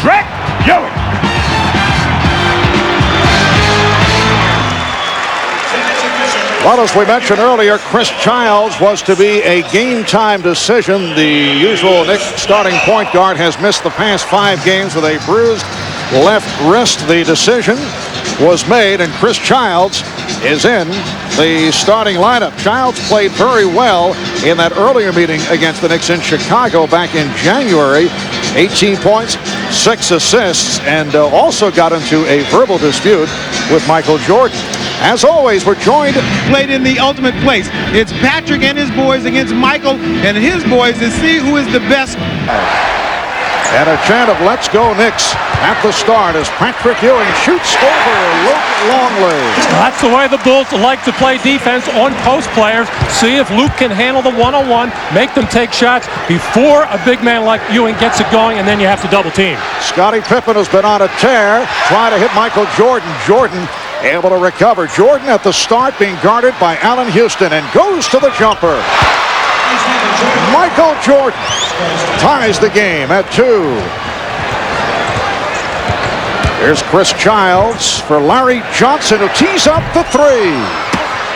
Patrick Ewing. Well, as we mentioned earlier, Chris Childs was to be a game-time decision. The usual Knicks starting point guard has missed the past 5 games with a bruised left wrist. The decision was made, and Chris Childs is in the starting lineup. Childs played very well in that earlier meeting against the Knicks in Chicago back in January. 18 points, 6 assists, and also got into a verbal dispute with Michael Jordan. As always, we're joined. Played in the ultimate place. It's Patrick and his boys against Michael and his boys to see who is the best. And a chant of "Let's go Knicks" at the start as Patrick Ewing shoots over Luke Longley. That's the way the Bulls like to play defense on post players. See if Luke can handle the one-on-one, make them take shots before a big man like Ewing gets it going, and then you have to double team. Scottie Pippen has been on a tear, trying to hit Michael Jordan. Jordan able to recover. Jordan at the start being guarded by Allen Houston and goes to the jumper. Michael Jordan ties the game at 2. Here's Chris Childs for Larry Johnson, who tees up the 3.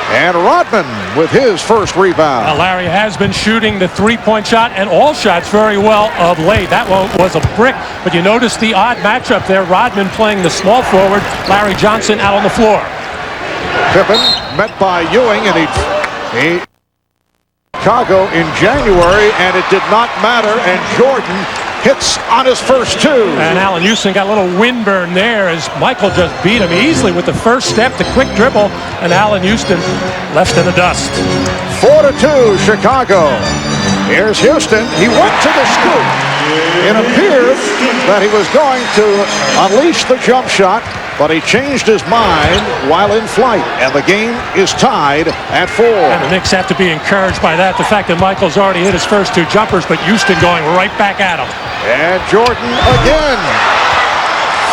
And Rodman with his first rebound. Now, Larry has been shooting the three-point shot and all shots very well of late. That one was a brick, but you notice the odd matchup there. Rodman playing the small forward, Larry Johnson out on the floor. Pippen met by Ewing, and he Chicago in January, and it did not matter, and Jordan hits on his first 2. And Allen Houston got a little windburn there as Michael just beat him easily with the first step, the quick dribble, and Allen Houston left in the dust. 4-2 Chicago. Here's Houston. He went to the scoop. It appeared that he was going to unleash the jump shot, but he changed his mind while in flight, and the game is tied at 4. And the Knicks have to be encouraged by that, the fact that Michael's already hit his first 2 jumpers, but Houston going right back at him. And Jordan again.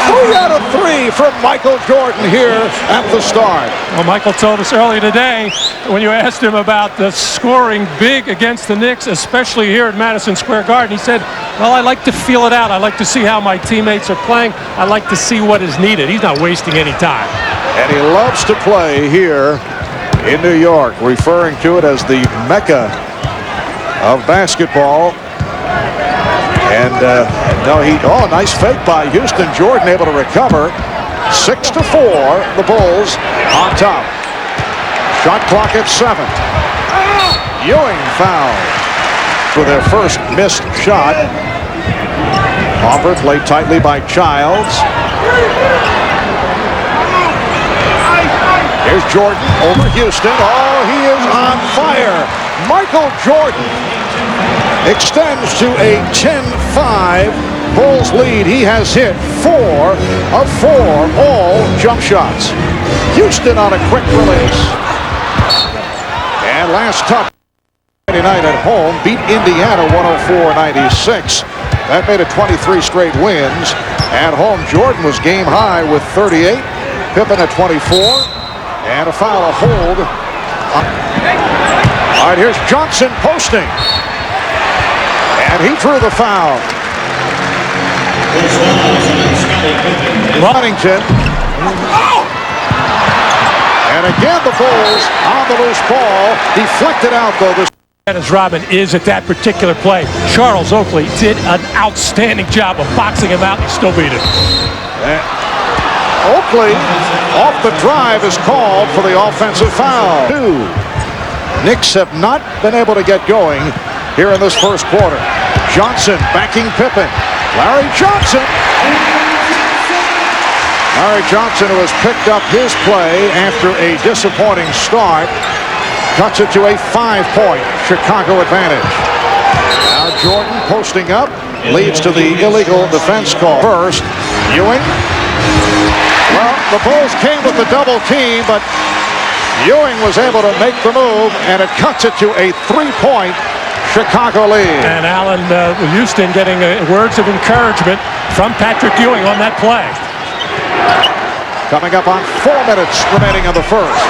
3 out of 3 from Michael Jordan here at the start. Well, Michael told us earlier today when you asked him about the scoring big against the Knicks, especially here at Madison Square Garden, he said, well, I like to feel it out. I like to see how my teammates are playing. I like to see what is needed. He's not wasting any time. And he loves to play here in New York, referring to it as the Mecca of basketball. And nice fake by Houston. Jordan able to recover. 6-4, the Bulls on top. Shot clock at 7. Ewing fouled for their first missed shot. Offer played tightly by Childs. Here's Jordan over Houston. Oh, he is on fire. Michael Jordan extends to a 10-5 Bulls lead. He has hit 4 of 4 all jump shots. Houston on a quick release. And last touch Friday night at home beat Indiana 104-96. That made it 23 straight wins. At home, Jordan was game high with 38. Pippen at 24. And a foul, a hold. All right, here's Johnson posting. And he drew the foul. Rodington. And again, the Bulls on the loose ball. Deflected out, though. As Rodman is at that particular play. Charles Oakley did an outstanding job of boxing him out and still beat him. Oakley, off the drive, is called for the offensive foul. 2. Knicks have not been able to get going here in this first quarter. Johnson backing Pippen. Larry Johnson. Larry Johnson, who has picked up his play after a disappointing start, cuts it to a 5-point Chicago advantage. Now Jordan posting up, leads to the illegal defense call. First, Ewing. Well, the Bulls came with the double team, but Ewing was able to make the move, and it cuts it to a 3-point Chicago lead. And Allen Houston getting words of encouragement from Patrick Ewing on that play. Coming up on 4 minutes remaining in the first.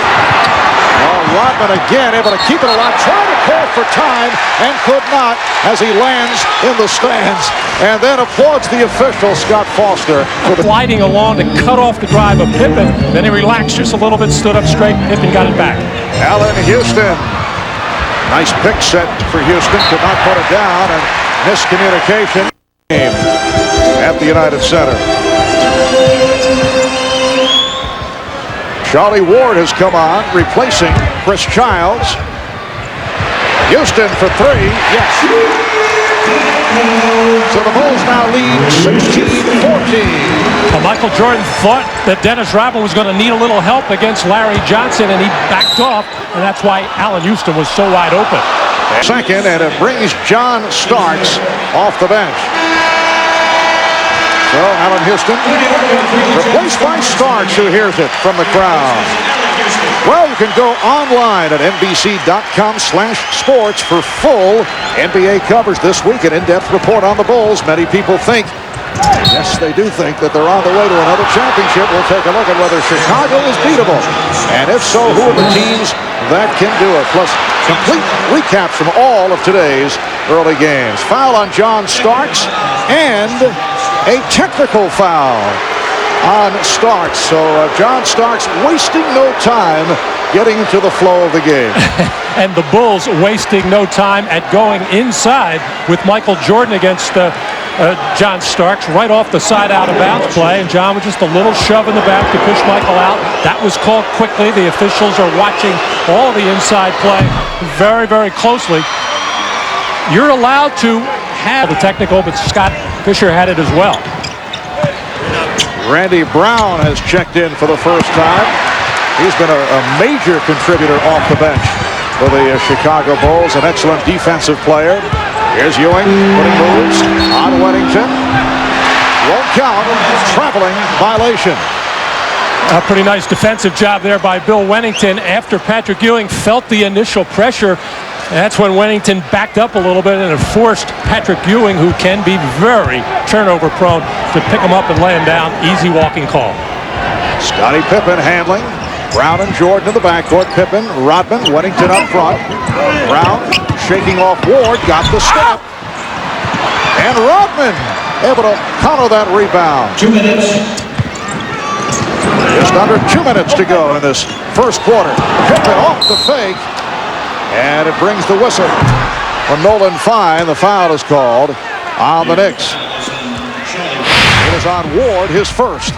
Well, Rodman again able to keep it alive, trying to call for time and could not as he lands in the stands. And then applauds the official, Scott Foster. Gliding along to cut off the drive of Pippen. Then he relaxed just a little bit, stood up straight. Pippen got it back. Allen Houston. Nice pick set for Houston. Could not put it down, and miscommunication at the United Center. Charlie Ward has come on, replacing Chris Childs. Houston for three. Yes. So the Bulls now lead 16-14. Michael Jordan thought that Dennis Rodman was going to need a little help against Larry Johnson, and he backed off, and that's why Allen Houston was so wide open. Second, and it brings John Starks off the bench. So Allen Houston replaced by Starks, who hears it from the crowd. Well, you can go online at NBC.com/sports for full NBA coverage this week. An in-depth report on the Bulls. Many people think, yes, they do think that they're on the way to another championship. We'll take a look at whether Chicago is beatable. And if so, who are the teams that can do it? Plus, complete recaps from all of today's early games. Foul on John Starks and a technical foul on Starks. So John Starks wasting no time getting into the flow of the game. And the Bulls wasting no time at going inside with Michael Jordan against John Starks right off the side out of bounds play. And John with just a little shove in the back to push Michael out. That was called quickly. The officials are watching all the inside play very, very closely. You're allowed to have the technical, but Scott Fisher had it as well. Randy Brown has checked in for the first time. He's been a major contributor off the bench for the Chicago Bulls. An excellent defensive player. Here's Ewing putting moves on Wennington. Won't count. Traveling violation. A pretty nice defensive job there by Bill Wennington after Patrick Ewing felt the initial pressure. That's when Wennington backed up a little bit and it forced Patrick Ewing, who can be very turnover prone, to pick him up and lay him down. Easy walking call. Scottie Pippen handling. Brown and Jordan in the backcourt. Pippen, Rodman, Wennington up front. Brown shaking off Ward, got the step. And Rodman able to counter that rebound. 2 minutes. Just under 2 minutes to go in this first quarter. Pippen off the fake. And it brings the whistle for Nolan Fine. The foul is called on the Knicks. It is on Ward, his first.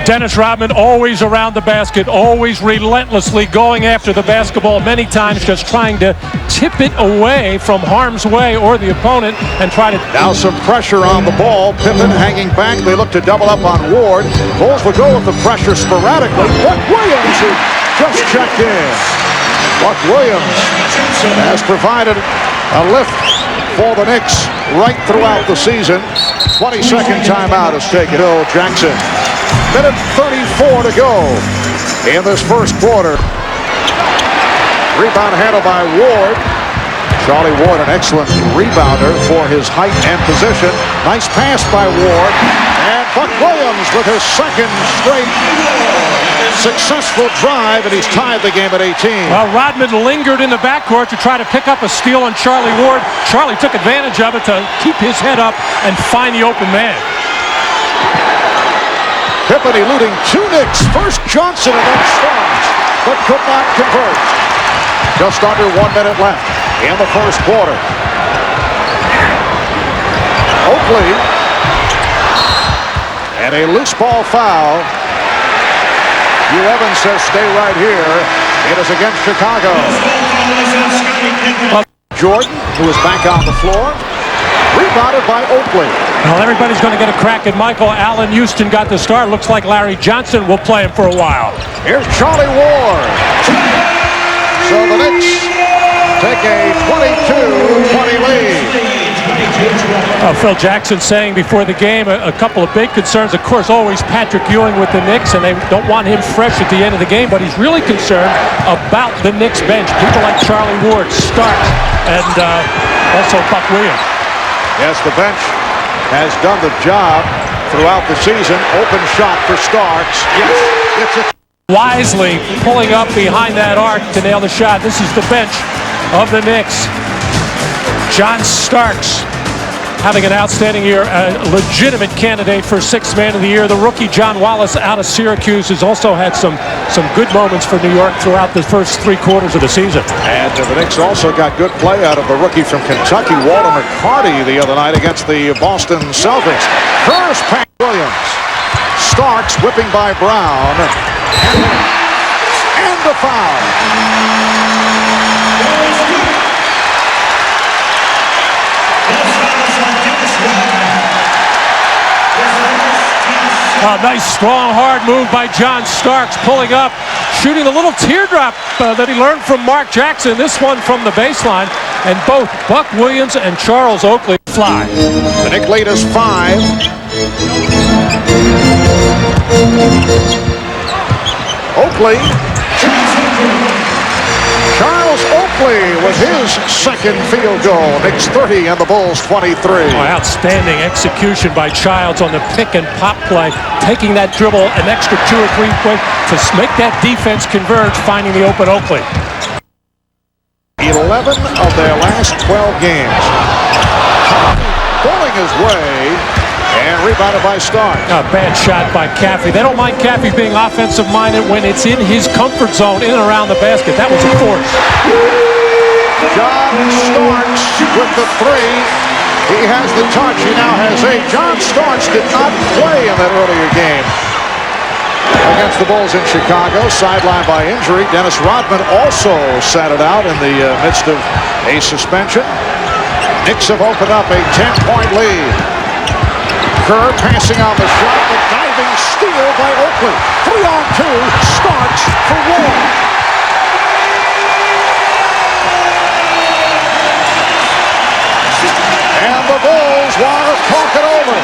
Dennis Rodman always around the basket, always relentlessly going after the basketball, many times just trying to tip it away from harm's way or the opponent and try to... Now some pressure on the ball. Pippen hanging back. They look to double up on Ward. Bulls will go with the pressure sporadically. Buck Williams, who just checked in. Buck Williams has provided a lift for the Knicks right throughout the season. 22nd timeout is taken. Bill Jackson. Minute 34 to go in this first quarter. Rebound handled by Ward. Charlie Ward, an excellent rebounder for his height and position. Nice pass by Ward. And Buck Williams with his second straight successful drive, and he's tied the game at 18. Well, Rodman lingered in the backcourt to try to pick up a steal on Charlie Ward. Charlie took advantage of it to keep his head up and find the open man. Pippen eluding two Knicks. First Johnson and then Starks, but could not convert. Just under 1 minute left in the first quarter. Oakley. And a loose ball foul. Hugh Evans says stay right here. It is against Chicago. Jordan, who is back on the floor. Rebounded by Oakley. Well, everybody's going to get a crack at Michael. Allen Houston got the start. Looks like Larry Johnson will play him for a while. Here's Charlie Ward. So the Knicks take a 22-20 lead. Phil Jackson saying before the game a couple of big concerns. Of course, always Patrick Ewing with the Knicks, and they don't want him fresh at the end of the game, but he's really concerned about the Knicks bench. People like Charlie Ward, Starks, and also Buck Williams. Yes, the bench has done the job throughout the season. Open shot for Starks. Yes, it's a... Wisely pulling up behind that arc to nail the shot. This is the bench of the Knicks. John Starks having an outstanding year, a legitimate candidate for Sixth Man of the Year. The rookie John Wallace out of Syracuse has also had some good moments for New York throughout the first 3 quarters of the season. And the Knicks also got good play out of the rookie from Kentucky, Walter McCarty, the other night against the Boston Celtics. First Pat Williams. Starks whipping by Brown. And the foul. A nice, strong, hard move by John Starks, pulling up, shooting a little teardrop that he learned from Mark Jackson. This one from the baseline, and both Buck Williams and Charles Oakley fly. The Knicks lead is 5. Oakley. Charles Oakley with his second field goal. Knicks 30 and the Bulls 23. Oh, outstanding execution by Childs on the pick and pop play, taking that dribble an extra 2 or 3 points to make that defense converge, finding the open Oakley. 11 of their last 12 games. Pulling his way and rebounded by Stark. A bad shot by Caffey. They don't mind Caffey being offensive-minded when it's in his comfort zone in and around the basket. That was a force. John Starks with the 3. He has the touch. He now has 8. John Starks did not play in that earlier game against the Bulls in Chicago, sidelined by injury. Dennis Rodman also sat it out in the midst of a suspension. Knicks have opened up a 10-point lead. Kerr passing on the shot, but diving steal by Oakley. 3-on-2, Starks for one. And the Bulls want to talk it over.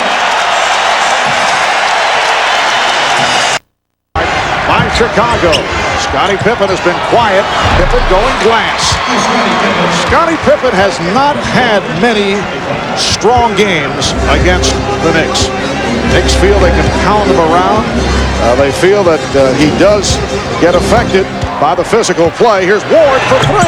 By Chicago. Scottie Pippen has been quiet. Pippen going glass. Scottie Pippen has not had many strong games against the Knicks. Knicks feel they can pound him around. They feel that he does get affected by the physical play. Here's Ward for 3.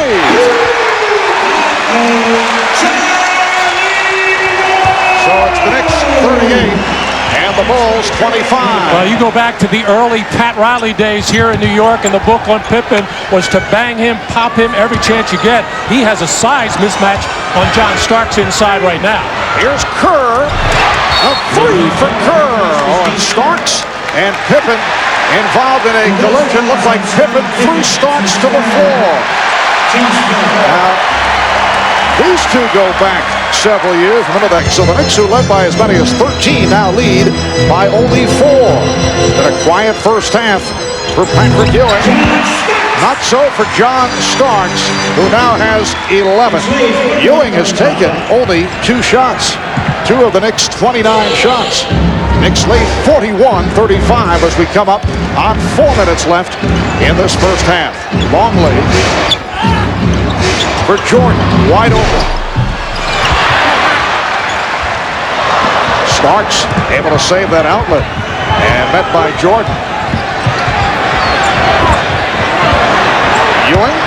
So it's the Knicks 38. And the Bulls 25. Well, you go back to the early Pat Riley days here in New York, and the book on Pippen was to bang him, pop him every chance you get. He has a size mismatch on John Starks inside right now. Here's Kerr. A 3 for Kerr on Starks and Pippen involved in a collision. Looks like Pippen threw Starks to the floor. Now, these two go back several years. Remember that. So the Knicks, who led by as many as 13, now lead by only 4. Been a quiet first half for Patrick Ewing. Not so for John Starks, who now has 11. Ewing has taken only 2 shots. 2 of the Knicks' 29 shots. Knicks lead 41-35 as we come up on 4 minutes left in this first half. Longley for Jordan, wide open. Starks able to save that outlet and met by Jordan. Ewing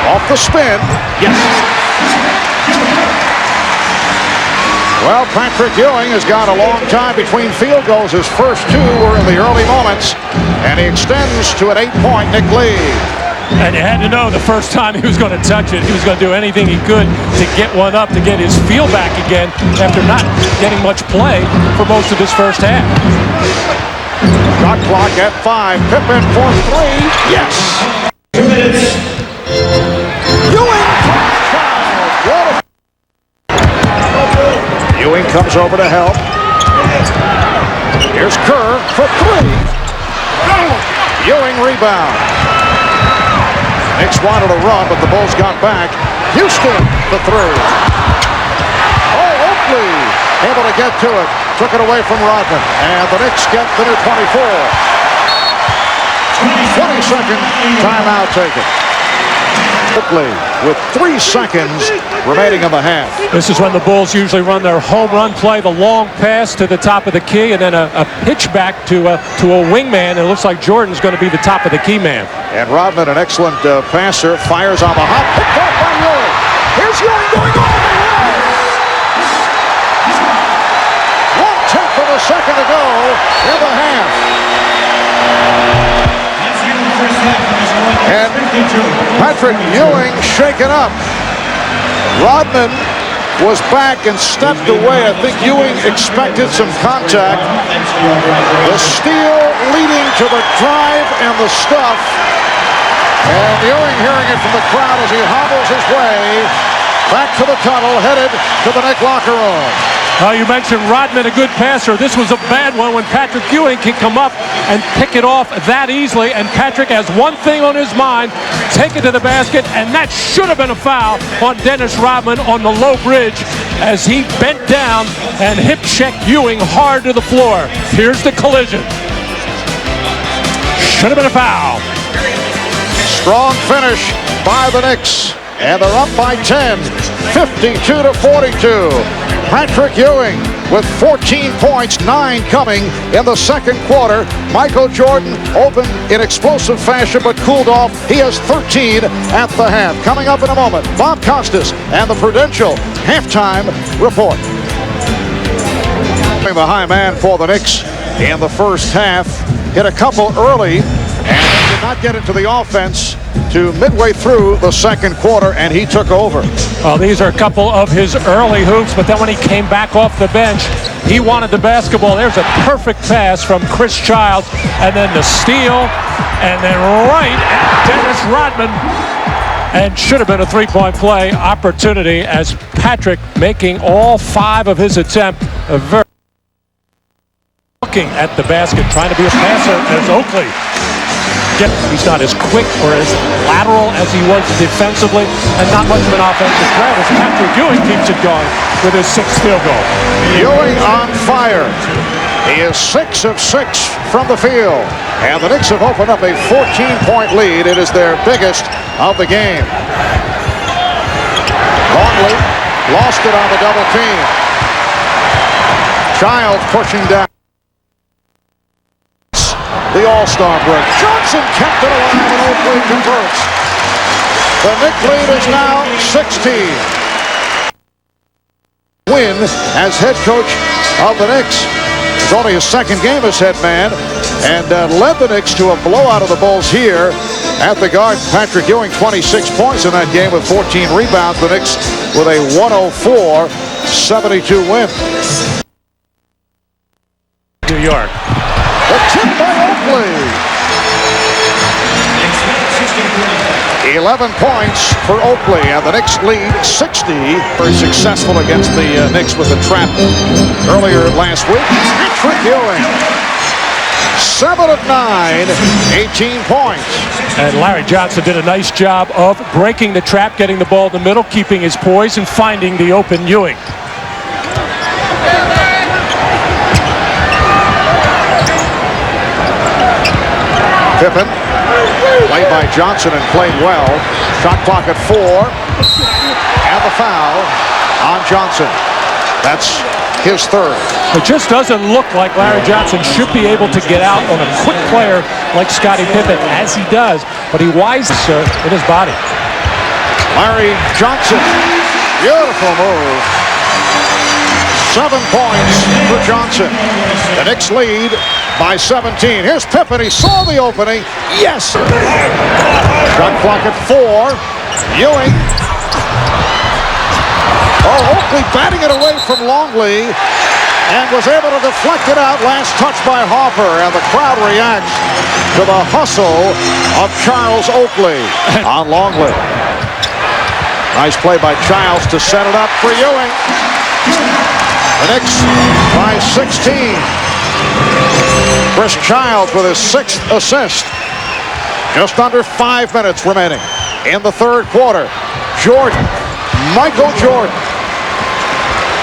off the spin. Yes. Well, Patrick Ewing has got a long time between field goals. His first 2 were in the early moments, and he extends to an 8-point Knick lead. And you had to know the first time he was going to touch it, he was going to do anything he could to get one up, to get his feel back again after not getting much play for most of this first half. Shot clock at 5. Pippen for 3. Yes. 2 minutes. Ewing. Ewing comes over to help. Here's Kerr for 3. Ewing rebound. Knicks wanted to run, but the Bulls got back. Houston, the 3. Oh, Oakley able to get to it. Took it away from Rodman. And the Knicks get the new 24. 20-second timeout taken. Oakley with 3 seconds remaining in the half. This is when the Bulls usually run their home run play, the long pass to the top of the key, and then a pitch back to a wingman. It looks like Jordan's going to be the top of the key man. And Rodman, an excellent passer, fires on the hop. Picked up by going all the way. 1/10 of a second to go in the half. And Patrick Ewing shaken up. Rodman was back and stepped away. I think Ewing expected some contact. The steal leading to the drive and the stuff. And Ewing hearing it from the crowd as he hobbles his way back to the tunnel, headed to the Knick locker room. You mentioned Rodman, a good passer. This was a bad one when Patrick Ewing can come up and pick it off that easily. And Patrick has one thing on his mind, take it to the basket, and that should have been a foul on Dennis Rodman on the low bridge as he bent down and hip-checked Ewing hard to the floor. Here's the collision. Should have been a foul. Strong finish by the Knicks, and they're up by 10, 52-42. Patrick Ewing with 14 points, 9 coming in the second quarter. Michael Jordan opened in explosive fashion but cooled off. He has 13 at the half. Coming up in a moment, Bob Costas and the Prudential halftime report. The high man for the Knicks in the first half hit a couple early and did not get into the offense to midway through the second quarter, and he took over. Well, these are a couple of his early hoops, but then when he came back off the bench, he wanted the basketball. There's a perfect pass from Chris Childs, and then the steal, and then right at Dennis Rodman, and should have been a three-point play opportunity as Patrick making all 5 of his attempts. Looking at the basket, trying to be a passer as Oakley. He's not as quick or as lateral as he was defensively, and not much of an offensive threat as Patrick Ewing keeps it going with his 6th field goal. Ewing on fire. He is 6 of 6 from the field, and the Knicks have opened up a 14-point lead. It is their biggest of the game. Longley lost it on the double team. Childs pushing down. The all-star break. Johnson kept it alive and Oakley converts. The Knicks lead is now 16. Win as head coach of the Knicks. It's only his second game as head man, and led the Knicks to a blowout of the Bulls here at the Garden. Patrick Ewing 26 points in that game with 14 rebounds. The Knicks with a 104-72 win. New York. The tip by Oakley. 11 points for Oakley, and the Knicks lead 60. Very successful against the Knicks with the trap earlier last week. Patrick Ewing, 7 of 9, 18 points. And Larry Johnson did a nice job of breaking the trap, getting the ball in the middle, keeping his poise, and finding the open Ewing. Pippen, played by Johnson and played well. Shot clock at 4, and the foul on Johnson. That's his 3rd. It just doesn't look like Larry Johnson should be able to get out on a quick player like Scottie Pippen, as he does, but he wisely in his body. Larry Johnson, beautiful move. 7 points for Johnson. The Knicks lead by 17. Here's Pippen. He saw the opening. Yes! Shot clock at 4. Ewing. Oh, Oakley batting it away from Longley and was able to deflect it out. Last touch by Harper, and the crowd reacts to the hustle of Charles Oakley on Longley. Nice play by Childs to set it up for Ewing. The Knicks by 16. Chris Childs with his 6th assist. Just under 5 minutes remaining in the third quarter. Jordan, Michael Jordan,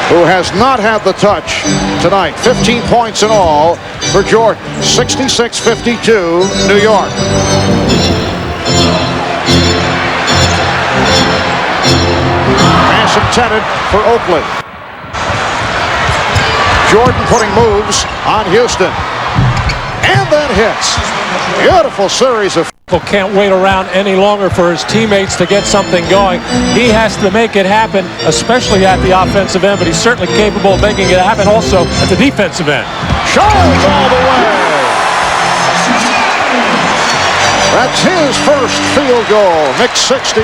who has not had the touch tonight. 15 points in all for Jordan. 66-52, New York. Pass intended for Oakley. Jordan putting moves on Houston. and then hits. Beautiful series of... Can't wait around any longer for his teammates to get something going. He has to make it happen, especially at the offensive end, but he's certainly capable of making it happen also at the defensive end. Childs all the way. That's his first field goal. Knicks 68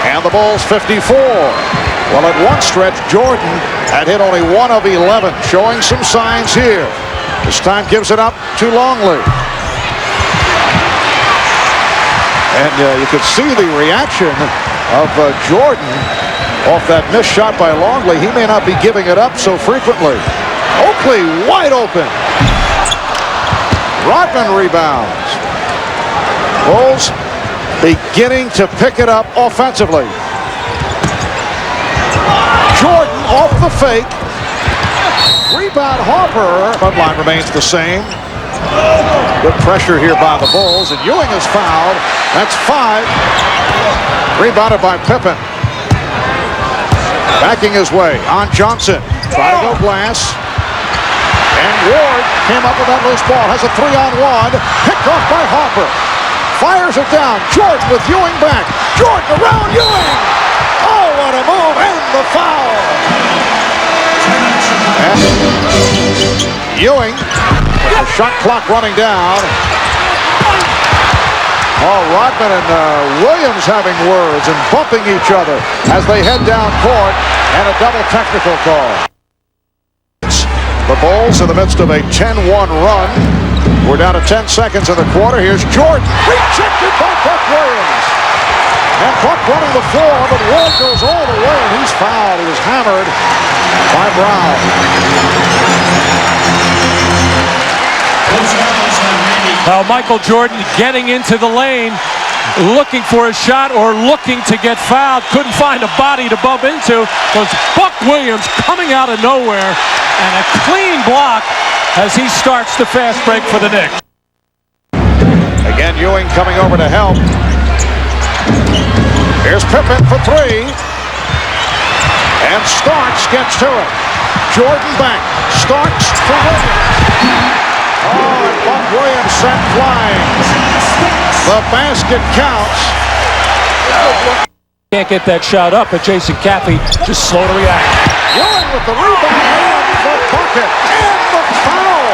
and the Bulls 54. Well, at one stretch, Jordan had hit only 1 of 11, showing some signs here. This time gives it up to Longley. And you could see the reaction of Jordan off that missed shot by Longley. He may not be giving it up so frequently. Oakley wide open. Rodman rebounds. Bulls beginning to pick it up offensively. Jordan off the fake. Rebound Harper. Front line remains the same. Good pressure here by the Bulls, and Ewing is fouled. That's 5. Rebounded by Pippen. Backing his way on Johnson. Trying to go glass. And Ward came up with that loose ball. Has a 3-on-1. Picked off by Harper. Fires it down. Jordan with Ewing back. Jordan around Ewing. Oh, what a move. And the foul. And Ewing. The shot clock running down. Oh, Rodman and Williams having words and bumping each other as they head down court, and a double technical call. The Bulls in the midst of a 10-1 run. We're down to 10 seconds in the quarter. Here's Jordan. Rejected by Buck Williams. And Buck running the floor, but Ward goes all the way, and he's fouled. He was hammered by Brown. Now Michael Jordan getting into the lane, looking for a shot or looking to get fouled. Couldn't find a body to bump into. Was Buck Williams coming out of nowhere, and a clean block as he starts the fast break for the Knicks. Again, Ewing coming over to help. Here's Pippen for 3. And Starks gets to it. Jordan back. Starks for Williams. Oh, and Buck Williams sent flying. The basket counts. Can't get that shot up, but Jason Caffey just slow to react. Ewing with the rebound and the bucket and the foul.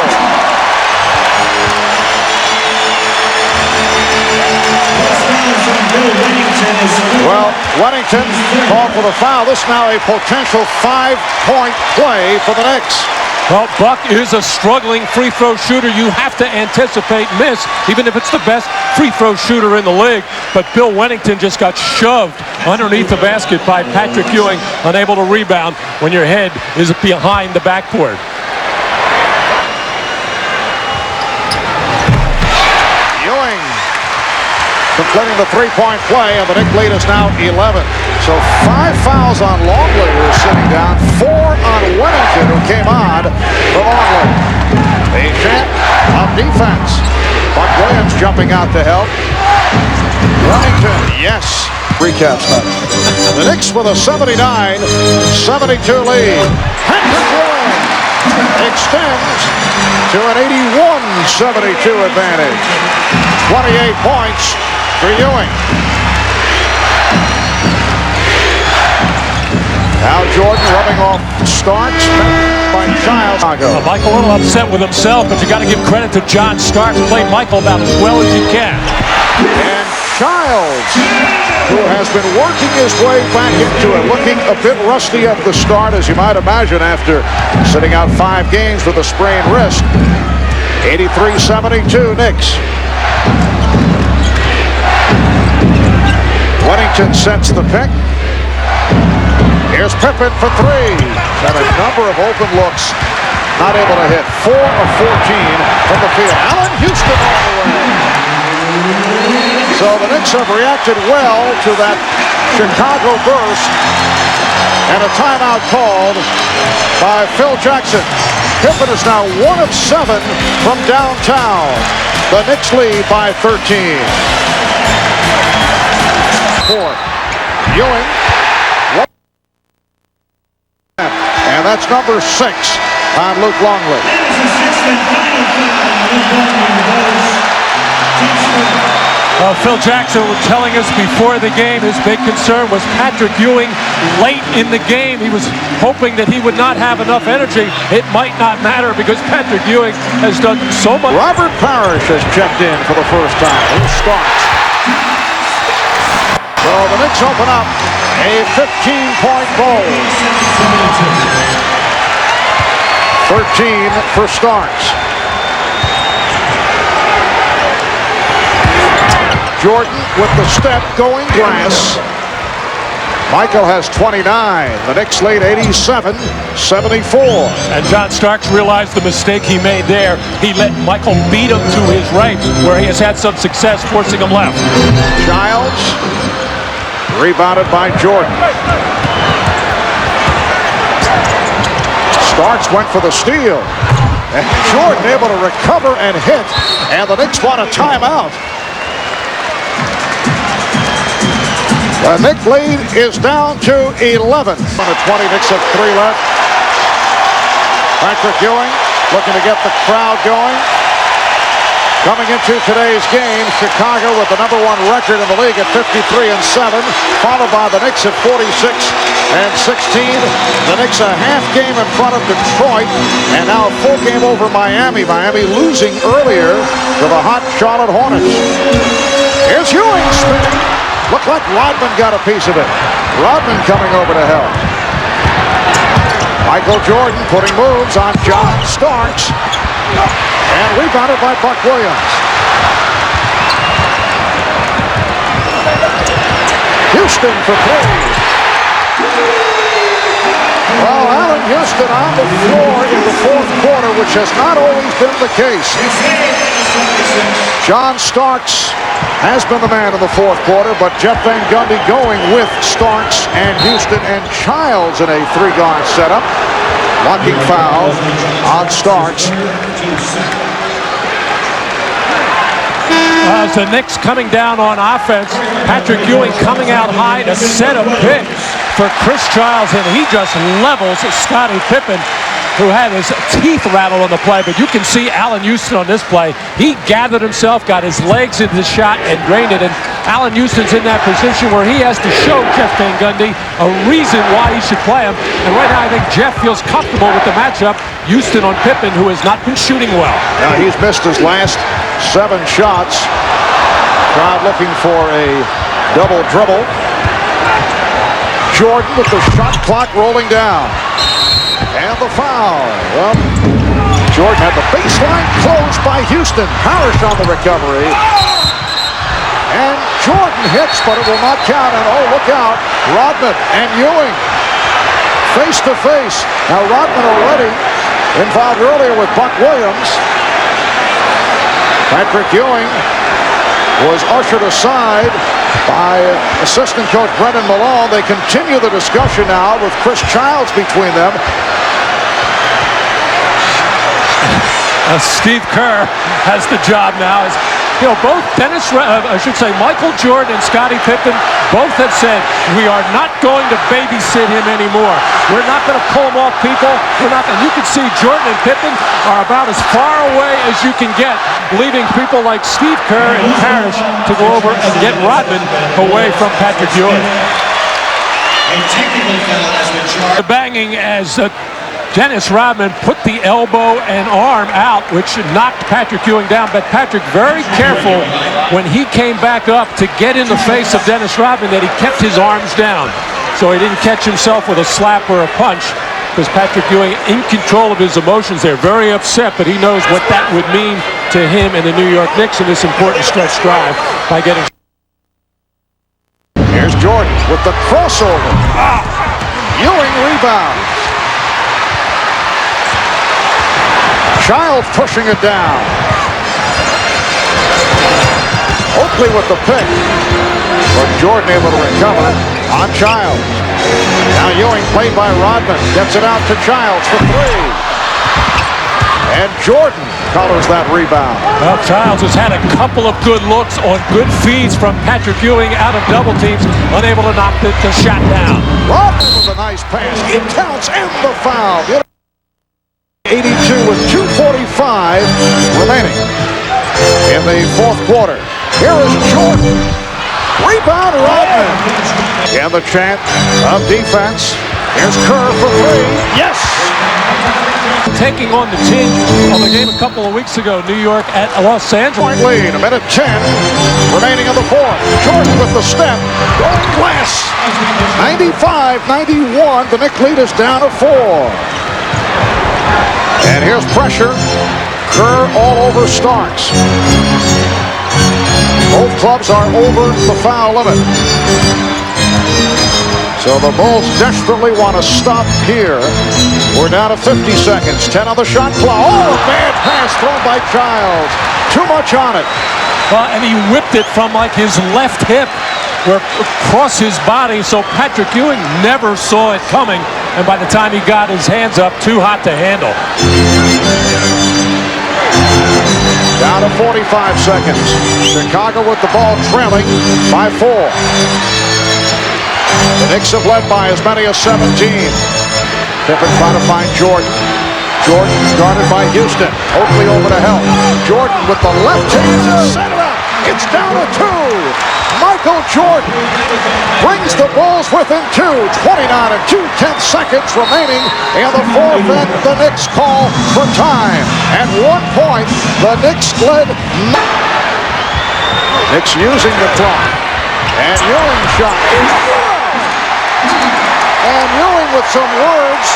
Well, Wennington called for the foul. This now a potential 5-point play for the Knicks. Well, Buck is a struggling free throw shooter. You have to anticipate miss, even if it's the best free throw shooter in the league. But Bill Wennington just got shoved underneath the basket by Patrick Ewing, unable to rebound when your head is behind the backboard. Ewing completing the 3-point play, and the Knicks lead is now 11. So 5 fouls on Longley, who is sitting down. 4 on Wennington, who came on for Longley. A chant of defense. Buck Williams jumping out to help. Wennington, yes. Recaps now. The Knicks with a 79-72 lead. Patrick Ewing extends to an 81-72 advantage. 28 points for Ewing. Now Jordan rubbing off Starks by Childs. Michael a little upset with himself, but you got to give credit to John Starks. Played Michael about as well as you can. And Childs, who has been working his way back into it, looking a bit rusty at the start, as you might imagine, after sitting out 5 games with a sprained wrist. 83-72 Knicks. Wennington sets the pick. Here's Pippen for 3. Got a number of open looks. Not able to hit. 4 of 14 from the field. Allen Houston all the way. So the Knicks have reacted well to that Chicago burst. And a timeout called by Phil Jackson. Pippen is now 1 of 7 from downtown. The Knicks lead by 13. Ewing. And that's number 6 on Luke Longley. Phil Jackson was telling us before the game his big concern was Patrick Ewing late in the game. He was hoping that he would not have enough energy. It might not matter because Patrick Ewing has done so much. Robert Parrish has checked in for the first time. He starts. So the Knicks open up a 15-point bowl. 13 for Starks. Jordan with the step going glass. Michael has 29. The Knicks lead 87-74. And John Starks realized the mistake he made there. He let Michael beat him to his right, where he has had some success forcing him left. Childs rebounded by Jordan. Starks went for the steal. And Jordan able to recover and hit. And the Knicks want a timeout. The Knicks lead is down to 11. On the 20, Knicks have 3 left. Patrick Ewing looking to get the crowd going. Coming into today's game, Chicago with the #1 record in the league at 53-7, followed by the Knicks at 46-16. The Knicks a half game in front of Detroit, and now a full game over Miami. Miami losing earlier to the hot Charlotte Hornets. Here's Ewing spinning. Looked like Rodman got a piece of it. Rodman coming over to help. Michael Jordan putting moves on John Starks. And rebounded by Buck Williams. Houston for 3. Well, Allen Houston on the floor in the fourth quarter, which has not always been the case. John Starks has been the man in the fourth quarter, but Jeff Van Gundy going with Starks and Houston and Childs in a 3-guard setup. Blocking foul on Starks. As the Knicks coming down on offense, Patrick Ewing coming out high to set a pick for Chris Childs, and he just levels Scottie Pippen, who had his teeth rattled on the play. But you can see Allen Houston on this play. He gathered himself, got his legs into the shot, and drained it. And Allen Houston's in that position where he has to show Jeff Van Gundy a reason why he should play him. And right now I think Jeff feels comfortable with the matchup. Houston on Pippen, who has not been shooting well. Now he's missed his last 7 shots. Crowd looking for a double dribble. Jordan with the shot clock rolling down. And the foul. Well, Jordan had the baseline closed by Houston. Parrish on the recovery. And Jordan hits, but it will not count. And oh, look out. Rodman and Ewing face to face. Now Rodman already involved earlier with Buck Williams. Patrick Ewing was ushered aside by assistant coach Brendan Malone. They continue the discussion now with Chris Childs between them. Steve Kerr has the job now. As you know, both Michael Jordan and Scottie Pippen both have said, we are not going to babysit him anymore. We're not going to pull him off people. We're not. And you can see Jordan and Pippen are about as far away as you can get, leaving people like Steve Kerr and Parrish to go over and get Rodman away from Patrick Ewing. The banging as Dennis Rodman put the elbow and arm out, which knocked Patrick Ewing down. But Patrick very careful when he came back up to get in the face of Dennis Rodman that he kept his arms down, so he didn't catch himself with a slap or a punch, because Patrick Ewing in control of his emotions. They're very upset, but he knows what that would mean to him and the New York Knicks in this important stretch drive by getting. Here's Jordan with the crossover. Ewing rebounds. Childs pushing it down. Oakley with the pick. But Jordan able to recover on Childs. Now Ewing played by Rodman. Gets it out to Childs for 3. And Jordan colors that rebound. Well, Childs has had a couple of good looks on good feeds from Patrick Ewing out of double teams, unable to knock the shot down. Rodman with a nice pass. It counts and the foul. 82 with 2:45 remaining in the fourth quarter. Here is Jordan. Rebound, Rodman. And the chant of defense. Here's Kerr for three. Yes! Taking on the tinge of the game a couple of weeks ago, New York at Los Angeles. Point lead, a minute 10 remaining in the fourth. Jordan with the step. Gold glass. 95-91. The Knicks lead is down to 4. And here's pressure. Kerr all over Starks. Both clubs are over the foul limit. So the Bulls desperately want to stop here. We're down to 50 seconds. 10 on the shot clock. Oh, a bad pass thrown by Childs. Too much on it. Well, and he whipped it from like his left hip across his body, so Patrick Ewing never saw it coming. And by the time he got his hands up, too hot to handle. Down to 45 seconds. Chicago with the ball trailing by 4. The Knicks have led by as many as 17. Pippen trying to find Jordan. Jordan guarded by Houston. Oakley over to help. Jordan with the left hand. Set it up. It's down to 2. Michael Jordan brings the Bulls within 2. 29 and 2/10 seconds remaining in the fourth, and the Knicks call for time. At 1 point, the Knicks led. Knicks using the clock. And Ewing shot. And Ewing with some words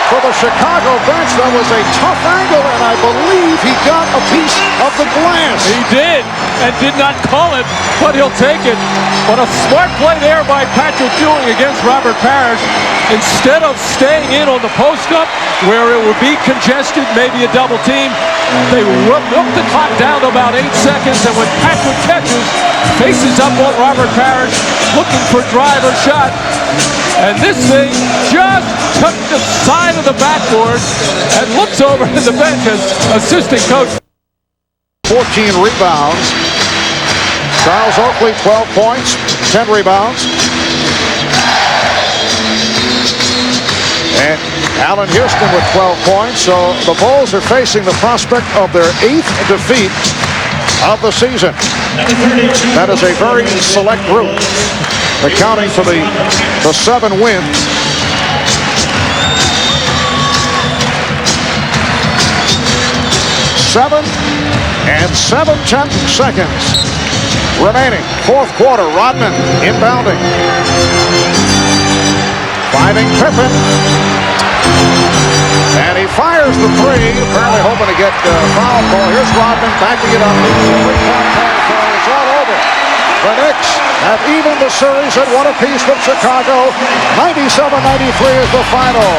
for the Chicago bench. That was a tough angle, and I believe he got a piece of the glass. He did, and did not call it, but he'll take it. But a smart play there by Patrick Ewing against Robert Parrish. Instead of staying in on the post-up, where it would be congested, maybe a double team, they milked the clock down to about 8 seconds, and when Patrick catches, faces up on Robert Parrish, looking for driver shot. And this thing just took the side of the backboard and looks over at the bench as assistant coach. 14 rebounds. Charles Oakley, 12 points, 10 rebounds. And Allen Houston with 12 points. So the Bulls are facing the prospect of their 8th defeat of the season. That is a very select group, accounting for the 7 wins. Seven and 7/10 seconds remaining. Fourth quarter, Rodman inbounding. Finding Pippen. And he fires the 3, apparently hoping to get a foul call. Here's Rodman backing it up. It's all over. The Knicks have evened the series at 1 apiece with Chicago. 97-93 is the final.